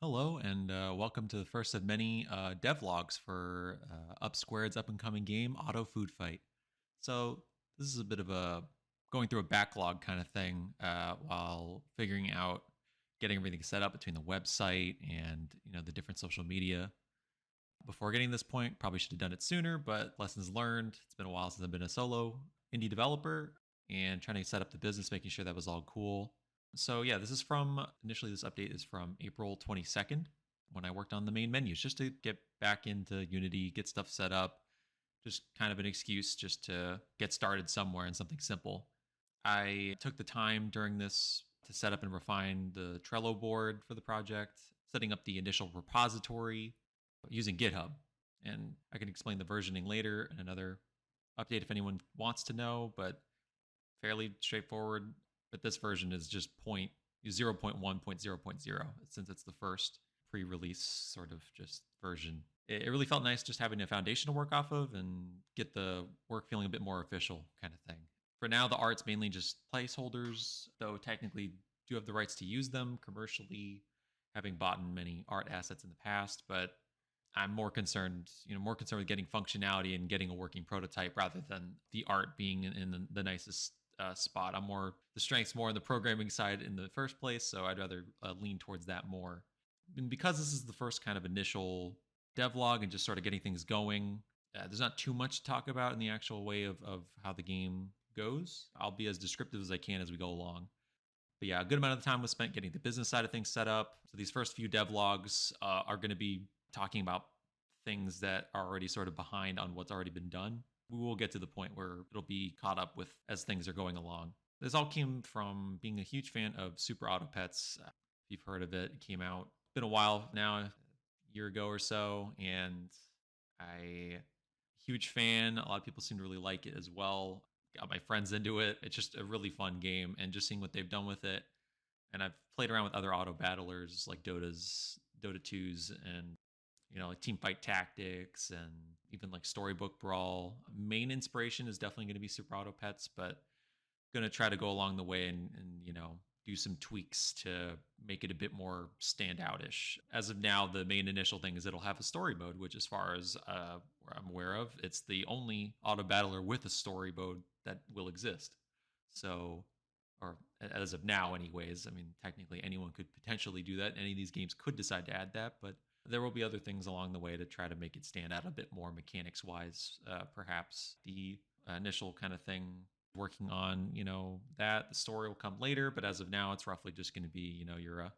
Hello, and welcome to the first of many devlogs for Up Squared's up and coming game, Auto Food Fight. So this is a bit of a going through a backlog kind of thing while figuring out getting everything set up between the website and the different social media. Before getting to this point, probably should have done it sooner, but lessons learned. It's been a while since I've been a solo indie developer and trying to set up the business, making sure that was all cool. So yeah, this is from initially this update is from April 22nd when I worked on the main menus just to get back into Unity, get stuff set up, just kind of an excuse just to get started somewhere in something simple. I took the time during this to set up and refine the Trello board for the project, setting up the initial repository using GitHub. And I can explain the versioning later in another update if anyone wants to know, but fairly straightforward. But this version is just 0.1.0.0 since it's the first pre-release sort of just version. It really felt nice just having a foundation to work off of and get the work feeling a bit more official kind of thing. For now, the art's mainly just placeholders, though technically do have the rights to use them commercially, having bought many art assets in the past, but I'm more concerned with getting functionality and getting a working prototype rather than the art being in the nicest spot. The strength's more on the programming side in the first place, so I'd rather lean towards that more. And because this is the first kind of initial devlog and just sort of getting things going, there's not too much to talk about in the actual way of how the game goes. I'll be as descriptive as I can as we go along. But yeah, a good amount of the time was spent getting the business side of things set up. So these first few devlogs are going to be talking about things that are already sort of behind on what's already been done. We will get to the point where it'll be caught up with as things are going along. This all came from being a huge fan of Super Auto Pets. If you've heard of it, it came out. It's been a while now, a year ago or so, and I huge fan. A lot of people seem to really like it as well. Got my friends into it. It's just a really fun game, and just seeing what they've done with it. And I've played around with other auto battlers like Dota 2s, and like team fight tactics and even like storybook brawl. Main inspiration is definitely going to be Super Auto Pets, but going to try to go along the way and do some tweaks to make it a bit more standoutish. As of now, the main initial thing is it'll have a story mode, which, as far as I'm aware of, it's the only auto battler with a story mode that will exist. So, or as of now, anyways. I mean, technically, anyone could potentially do that. Any of these games could decide to add that, but there will be other things along the way to try to make it stand out a bit more mechanics wise. Perhaps the initial kind of thing working on, that the story will come later, but as of now, it's roughly just going to be, you're a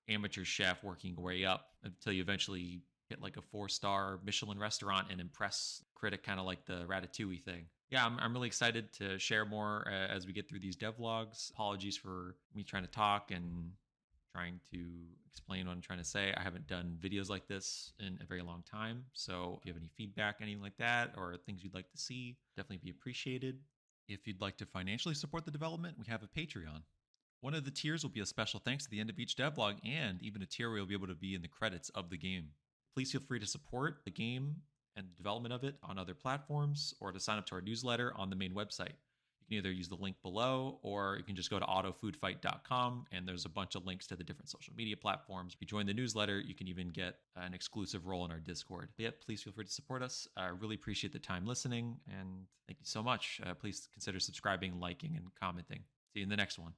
amateur chef working your way up until you eventually hit like a 4-star Michelin restaurant and impress critic, kind of like the Ratatouille thing. Yeah, I'm really excited to share more as we get through these devlogs. Apologies for me trying to talk and trying to explain what I'm trying to say. I haven't done videos like this in a very long time. So if you have any feedback, anything like that, or things you'd like to see, definitely be appreciated. If you'd like to financially support the development, we have a Patreon. One of the tiers will be a special thanks at the end of each devlog, and even a tier where you'll be able to be in the credits of the game. Please feel free to support the game and the development of it on other platforms, or to sign up to our newsletter on the main website. You can either use the link below, or you can just go to autofoodfight.com, and there's a bunch of links to the different social media platforms. If you join the newsletter, you can even get an exclusive role in our Discord. But yeah, please feel free to support us. I really appreciate the time listening, and thank you so much. Please consider subscribing, liking, and commenting. See you in the next one.